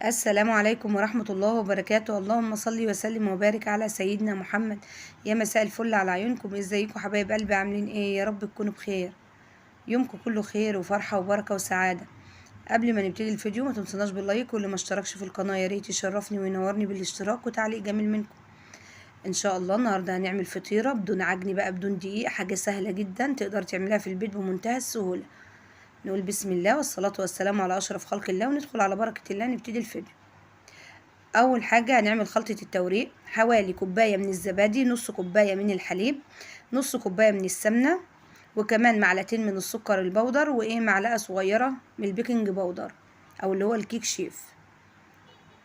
السلام عليكم ورحمة الله وبركاته. اللهم صل وسلم وبارك على سيدنا محمد. يا مساء الفل على عيونكم، ازيكم حبايب قلبي؟ عاملين ايه؟ يا رب تكونوا بخير، يومكم كله خير وفرحة وبركة وسعادة. قبل ما نبتدي الفيديو ما تنسوناش باللايك، واللي ما اشتركش في القناة يا ريت يشرفني وينورني بالاشتراك وتعليق جميل منكم. ان شاء الله النهارده هنعمل فطيرة بدون عجن بقى، بدون دقيق، حاجة سهلة جدا تقدر تعملها في البيت بمنتهى السهولة. نقول بسم الله والصلاة والسلام على اشرف خلق الله، وندخل على بركة الله نبتدي الفيديو. اول حاجه هنعمل خلطه التوريق. حوالي كوبايه من الزبادي، نص كوبايه من الحليب، نص كوبايه من السمنه، وكمان معلقتين من السكر البودر، معلقه صغيره من البيكنج باودر او اللي هو الكيك شيف.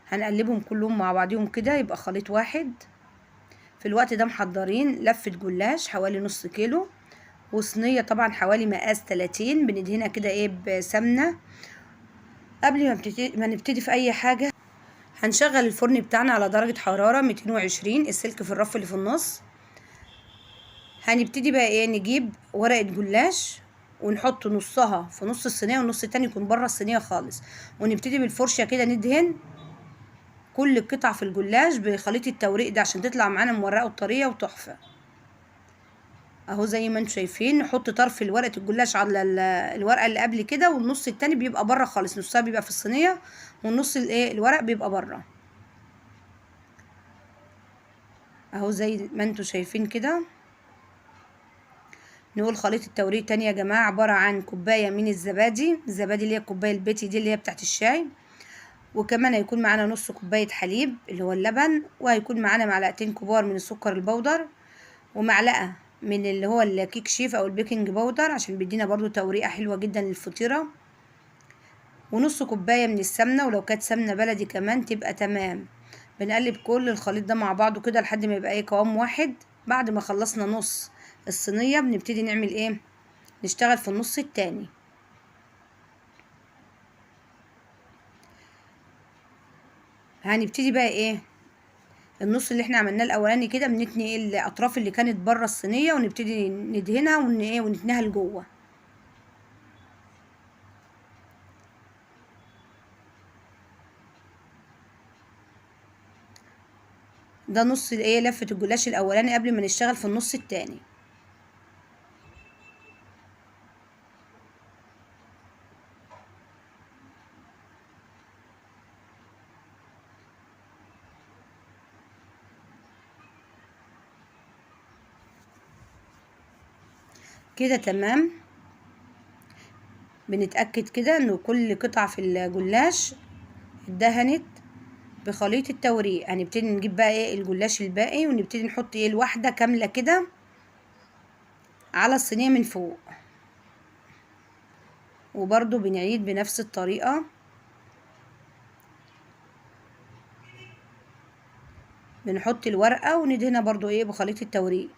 هنقلبهم كلهم مع بعضهم كده يبقى خليط واحد. في الوقت ده محضرين لفه جلاش حوالي نص كيلو، وصينيه طبعا حوالي مقاس 30 بندهنها كده بسمنه. قبل ما نبتدي في اي حاجه هنشغل الفرن بتاعنا على درجة حرارة 220، السلك في الرف اللي في النص. هنبتدي بقى نجيب ورقة جلاش ونحط نصها في نص الصينية والنص التاني يكون بره الصينية خالص، ونبتدي بالفرشة كده ندهن كل قطعة في الجلاش بخليط التوريق ده عشان تطلع معانا مورقة وطرية وتحفة. اهو زي ما انتم شايفين، نحط طرف ورقة الجلاش على الورقة اللي قبل كده، والنص التاني بيبقى بره خالص، نصها بيبقى في الصينية والنص الورق بيبقى بره. اهو زي ما انتم شايفين كده. نقول خليط التوريق تاني يا جماعة، عبارة عن كوباية من الزبادي اللي هي الكوباية البيتي دي اللي هي بتاعت الشاي، وكمان هيكون معانا نص كوباية حليب اللي هو اللبن، وهيكون معانا معلقتين كبار من السكر البودر، ومعلقة من اللي هو الكيك شيف او البيكنج باودر عشان بيدينا برضو توريقة حلوة جدا للفطيرة، ونص كوباية من السمنة، ولو كانت سمنة بلدي كمان تبقى تمام. بنقلب كل الخليط ده مع بعضه كده لحد ما يبقى قوام واحد. بعد ما خلصنا نص الصينية بنبتدي نعمل نشتغل في النص التاني. هنبتدي بقى النص اللي احنا عملناه الاولاني كده بنتني الاطراف اللي كانت بره الصينيه، ونبتدي ندهنها ونتنيها لجوه. ده نص لفه الجلاش الاولاني قبل ما نشتغل في النص التاني. كده تمام. بنتاكد كده ان كل قطعه في الجلاش اتدهنت بخليط التوريق. هنبتدي نجيب بقى الجلاش الباقي، ونبتدي نحط الواحده كامله كده على الصينيه من فوق، وبرضو بنعيد بنفس الطريقه. بنحط الورقه وندهنها برضو بخليط التوريق.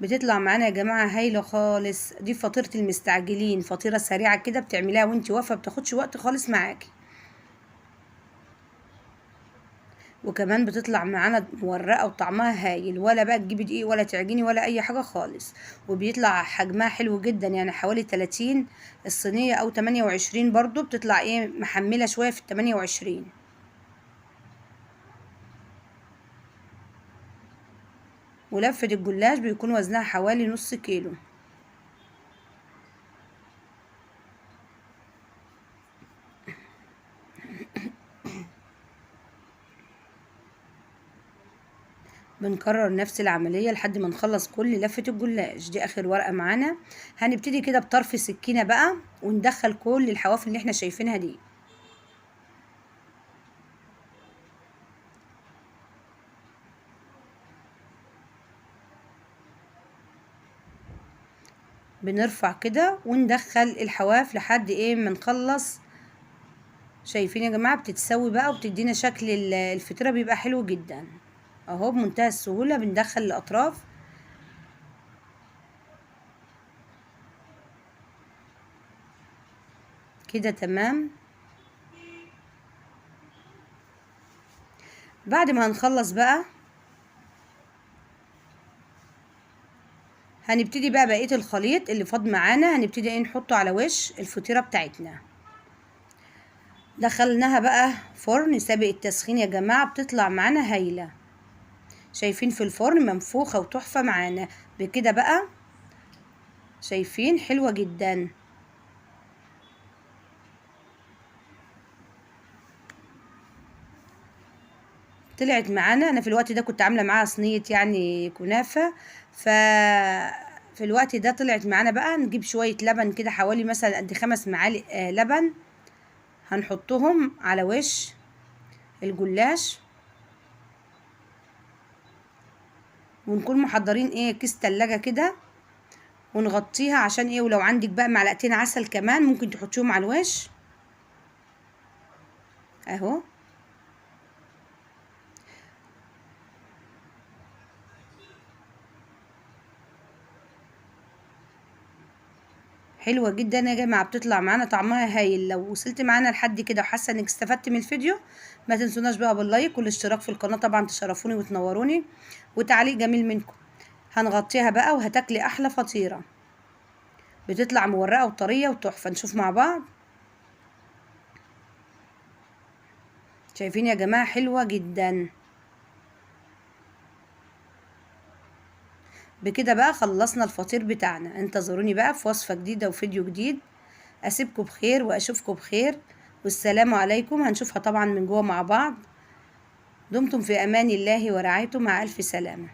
بتطلع معانا يا جماعه هايله خالص. دي فطيره المستعجلين، فطيره سريعه كده بتعمليها وانتي واقفه، بتاخدش وقت خالص معاكي، وكمان بتطلع معانا مورقه وطعمها هايل، ولا بقى تجيبي دقيق ولا تعجني ولا اي حاجه خالص. وبيطلع حجمها حلو جدا، يعني حوالي 30 الصينيه او 28 برضو بتطلع محمله شويه في ال28. ولفه الجلاش بيكون وزنها حوالي نص كيلو. بنكرر نفس العملية لحد ما نخلص كل لفة الجلاش. دي اخر ورقة معانا. هنبتدي كده بطرف سكينة بقى وندخل كل الحواف اللي احنا شايفينها دي. بنرفع كده وندخل الحواف لحد ما نخلص. شايفين يا جماعة بتتسوي بقى وبتدينا شكل الفطيرة بيبقى حلو جدا. اهو بمنتهى السهولة بندخل الاطراف كده تمام. بعد ما هنخلص بقى هنبتدي بقى بقية الخليط اللي فاض معانا، هنبتدي نحطه على وش الفطيرة بتاعتنا. دخلناها بقى فرن سابق التسخين يا جماعة، بتطلع معانا هايلة. شايفين في الفرن منفوخة وتحفة معانا بكده بقى، شايفين حلوة جدا. طلعت معانا. انا في الوقت ده كنت عاملة معاها صينية يعني كنافة، في الوقت ده طلعت معانا بقى. نجيب شوية لبن كده حوالي مثلا قد 5 معالق لبن، هنحطهم على وش الجلاش، ونكون محضرين كيس تلاجة كده ونغطيها عشان ولو عندك بقى معلقتين عسل كمان ممكن تحطيهم على الوش اهو. حلوة جدا يا جماعة، بتطلع معانا طعمها هايل. لو وصلت معانا لحد كده وحاسة انك استفدت من الفيديو، ما تنسوناش بقى باللايك والاشتراك في القناة، طبعا تشرفوني وتنوروني، وتعليق جميل منكم. هنغطيها بقى وهتاكلي احلى فطيرة، بتطلع مورقة وطرية وتحفة. نشوف مع بعض. شايفين يا جماعة حلوة جدا. بكده بقى خلصنا الفطير بتاعنا. انتظروني بقى في وصفة جديدة وفيديو جديد. اسيبكم بخير واشوفكم بخير، والسلام عليكم. هنشوفها طبعا من جوه مع بعض. دمتم في امان الله ورعايته، مع الف سلامة.